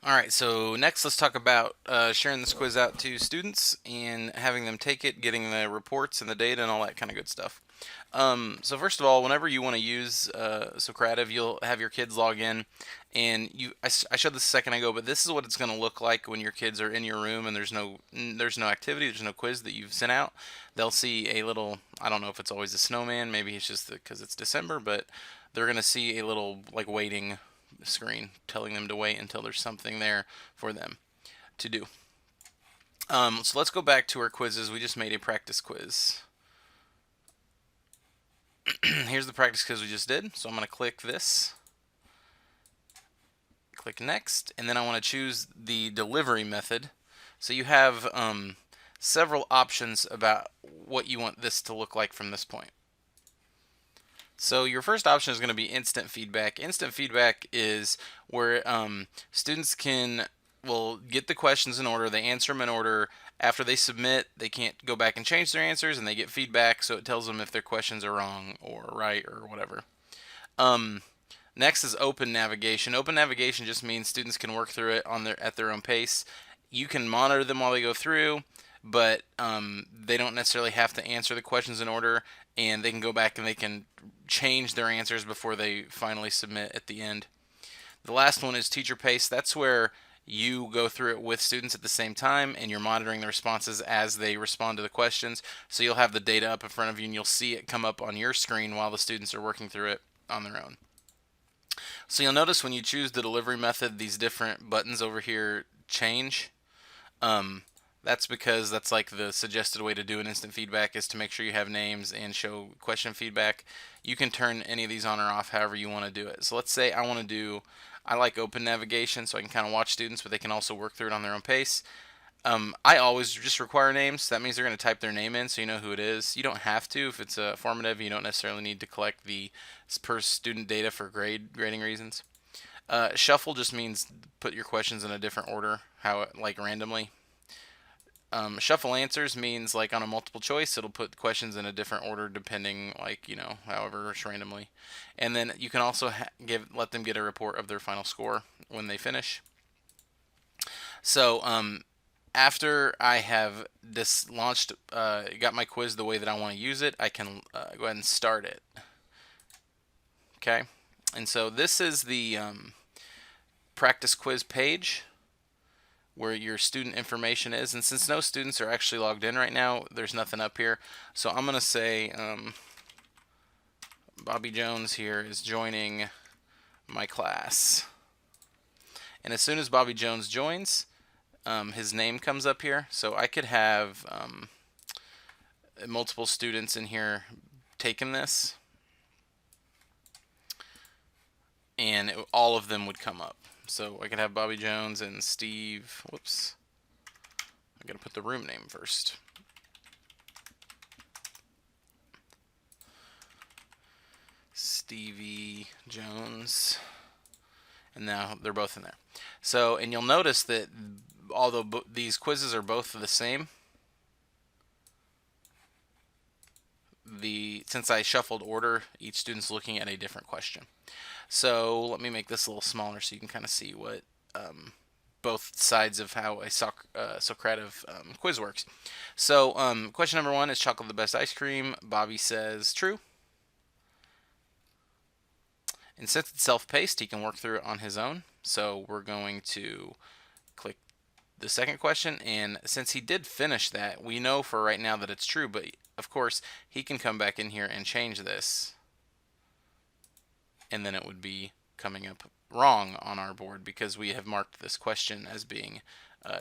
Alright, so next let's talk about sharing this quiz out to students and having them take it, getting the reports and the data and all that kind of good stuff. So first of all, whenever you want to use Socrative, you'll have your kids log in, and I showed this a second ago, but this is what it's going to look like when your kids are in your room and there's no activity, there's no quiz that you've sent out. They'll see a little, I don't know if it's always a snowman, maybe it's just because it's December, but they're going to see a little like waiting screen telling them to wait until there's something there for them to do. So let's go back to our quizzes. We just made a practice quiz. Here's the practice quiz we just did. So I'm going to click this, click next, and then I want to choose the delivery method. So you have several options about what you want this to look like from this point. So your first option is going to be instant feedback. Instant feedback is where students will get the questions in order, they answer them in order. After they submit, they can't go back and change their answers, and they get feedback, so it tells them if their questions are wrong or right or whatever. Um, Next is open navigation. Open navigation just means students can work through it at their own pace. You can monitor them while they go through, but they don't necessarily have to answer the questions in order, and they can go back and they can change their answers before they finally submit at the end. The last one is teacher pace. That's where you go through it with students at the same time, and you're monitoring the responses as they respond to the questions. So you'll have the data up in front of you, and you'll see it come up on your screen while the students are working through it on their own. So you'll notice when you choose the delivery method, these different buttons over here change. Um, that's because that's like the suggested way to do an instant feedback is to make sure you have names and show question feedback. You can turn any of these on or off however you want to do it. So let's say I like open navigation so I can kind of watch students, but they can also work through it on their own pace. I always just require names. That means they're going to type their name in so you know who it is. You don't have to if it's formative. You don't necessarily need to collect the per student data for grading reasons. Shuffle just means put your questions in a different order, like randomly. Shuffle answers means like on a multiple choice, it'll put questions in a different order depending, like however randomly. And then you can also let them get a report of their final score when they finish. So after I have this launched, got my quiz the way that I want to use it, I can go ahead and start it. Okay, and so this is the practice quiz page where your student information is. And since no students are actually logged in right now, there's nothing up here. So I'm going to say Bobby Jones here is joining my class. And as soon as Bobby Jones joins, his name comes up here. So I could have multiple students in here taking this, and all of them would come up. So I could have Bobby Jones and Steve. Whoops. I gotta put the room name first. Stevie Jones. And now they're both in there. So, and you'll notice that although these quizzes are both the same, since I shuffled order, each student's looking at a different question. So let me make this a little smaller so you can kind of see what both sides of how a Socrative quiz works. So question number 1 is chocolate the best ice cream. Bobby says true. And since it's self-paced, he can work through it on his own. So we're going to click the second question, and since he did finish that, we know for right now that it's true, but of course he can come back in here and change this, and then it would be coming up wrong on our board because we have marked this question as being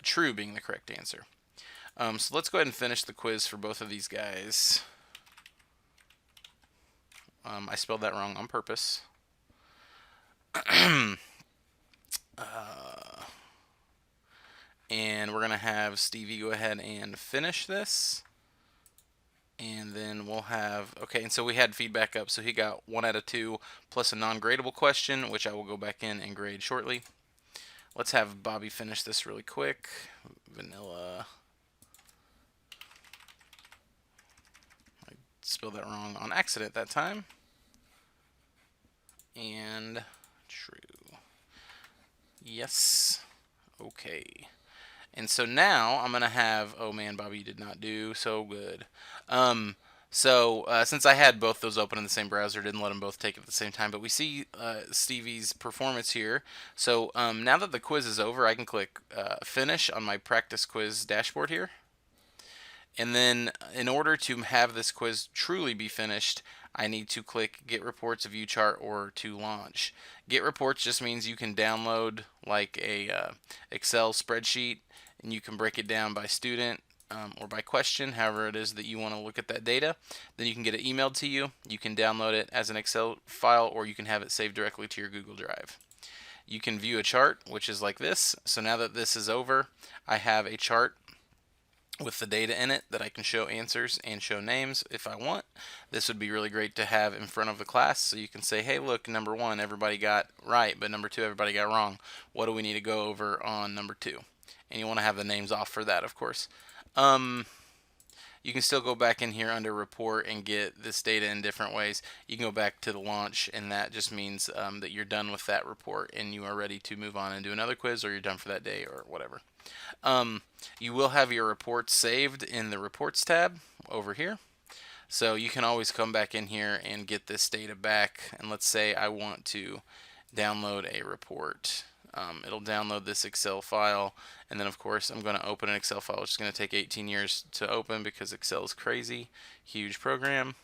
true, being the correct answer. So let's go ahead and finish the quiz for both of these guys. I spelled that wrong on purpose. And we're going to have Stevie go ahead and finish this. And then we'll have, okay, and so we had feedback up. So he got 1 out of 2 plus a non-gradable question, which I will go back in and grade shortly. Let's have Bobby finish this really quick. Vanilla. I spelled that wrong on accident that time. And true. Yes. Okay. And so now I'm going to have, oh man, Bobby, you did not do so good. Um, since I had both those open in the same browser, didn't let them both take it at the same time, but we see Stevie's performance here. So now that the quiz is over, I can click finish on my practice quiz dashboard here. And then in order to have this quiz truly be finished, I need to click Get Reports of UChart or to launch. Get Reports just means you can download like a Excel spreadsheet and you can break it down by student or by question, however it is that you want to look at that data. Then you can get it emailed to you. You can download it as an Excel file or you can have it saved directly to your Google Drive. You can view a chart, which is like this. So now that this is over, I have a chart with the data in it that I can show answers and show names if I want. This would be really great to have in front of the class so you can say, hey, look, number 1, everybody got right, but number 2, everybody got wrong. What do we need to go over on number 2? And you want to have the names off for that, of course. You can still go back in here under report and get this data in different ways. You can go back to the launch, and that just means that you're done with that report and you are ready to move on and do another quiz, or you're done for that day or whatever. You will have your reports saved in the reports tab over here. So you can always come back in here and get this data back. And let's say I want to download a report. It'll download this Excel file, and then of course I'm going to open an Excel file, which is going to take 18 years to open because Excel is crazy, huge program.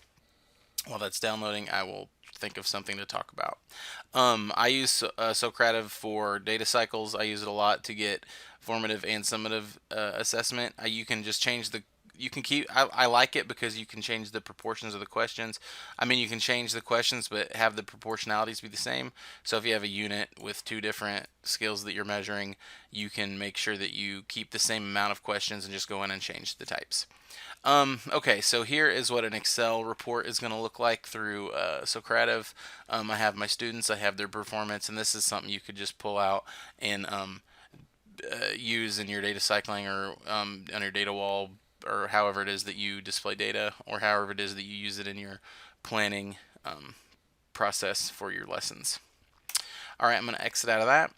While that's downloading, I will think of something to talk about. I use Socrative for data cycles. I use it a lot to get formative and summative assessment. You can just change the you can keep I like it because you can change the proportions of the questions. I mean, you can change the questions but have the proportionalities be the same. So if you have a unit with 2 different skills that you're measuring, you can make sure that you keep the same amount of questions and just go in and change the types. Okay, so here is what an Excel report is going to look like through Socrative. I have my students, I have their performance, and this is something you could just pull out and use in your data cycling or on your data wall, or however it is that you display data, or however it is that you use it in your planning process for your lessons. All right, I'm going to exit out of that.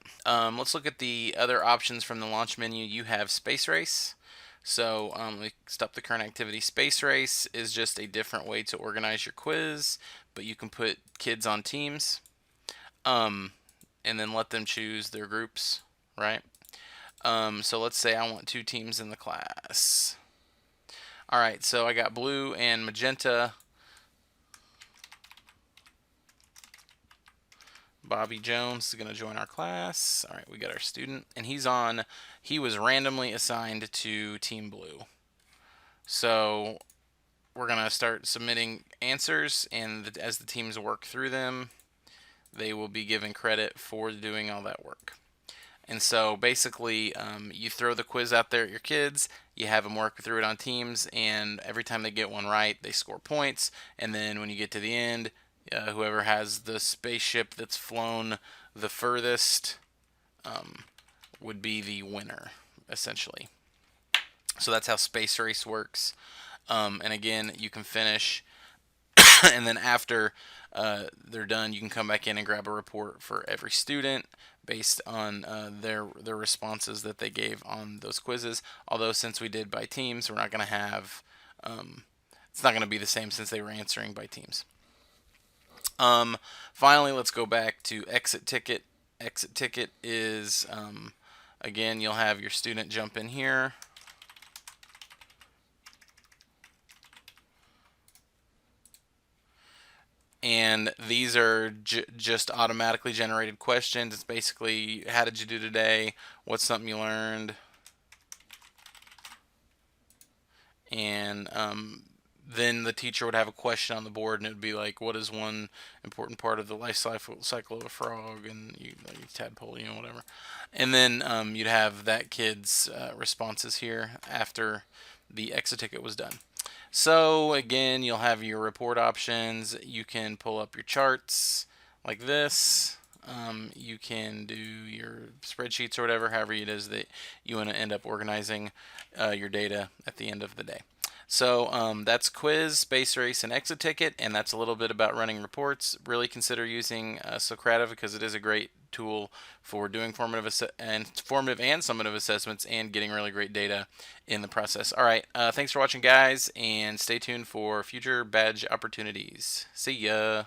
Let's look at the other options from the launch menu. You have Space Race. So let me stop the current activity. Space Race is just a different way to organize your quiz, but you can put kids on teams and then let them choose their groups, right? So let's say I want 2 teams in the class. All right, so I got blue and magenta. Bobby Jones is going to join our class. All right, we got our student, and he was randomly assigned to Team Blue. So we're going to start submitting answers, and as the teams work through them, they will be given credit for doing all that work. And so basically, you throw the quiz out there at your kids, you have them work through it on teams, and every time they get one right, they score points, and then when you get to the end, whoever has the spaceship that's flown the furthest would be the winner, essentially. So that's how Space Race works. And again, you can finish, and then after they're done, you can come back in and grab a report for every student based on their responses that they gave on those quizzes. Although since we did by teams, we're not going to have it's not going to be the same since they were answering by teams. Finally, let's go back to Exit Ticket. Exit Ticket is, again, you'll have your student jump in here. And these are just automatically generated questions. It's basically, how did you do today? What's something you learned? And then the teacher would have a question on the board, and it would be like, what is one important part of the life cycle of a frog, and like tadpole, whatever. And then you'd have that kid's responses here after the exit ticket was done. So again, you'll have your report options. You can pull up your charts like this. You can do your spreadsheets or whatever, however it is that you want to end up organizing your data at the end of the day. So that's quiz, space race, and exit ticket, and that's a little bit about running reports. Really consider using Socrative because it is a great tool for doing formative and summative assessments and getting really great data in the process. All right, thanks for watching, guys, and stay tuned for future badge opportunities. See ya.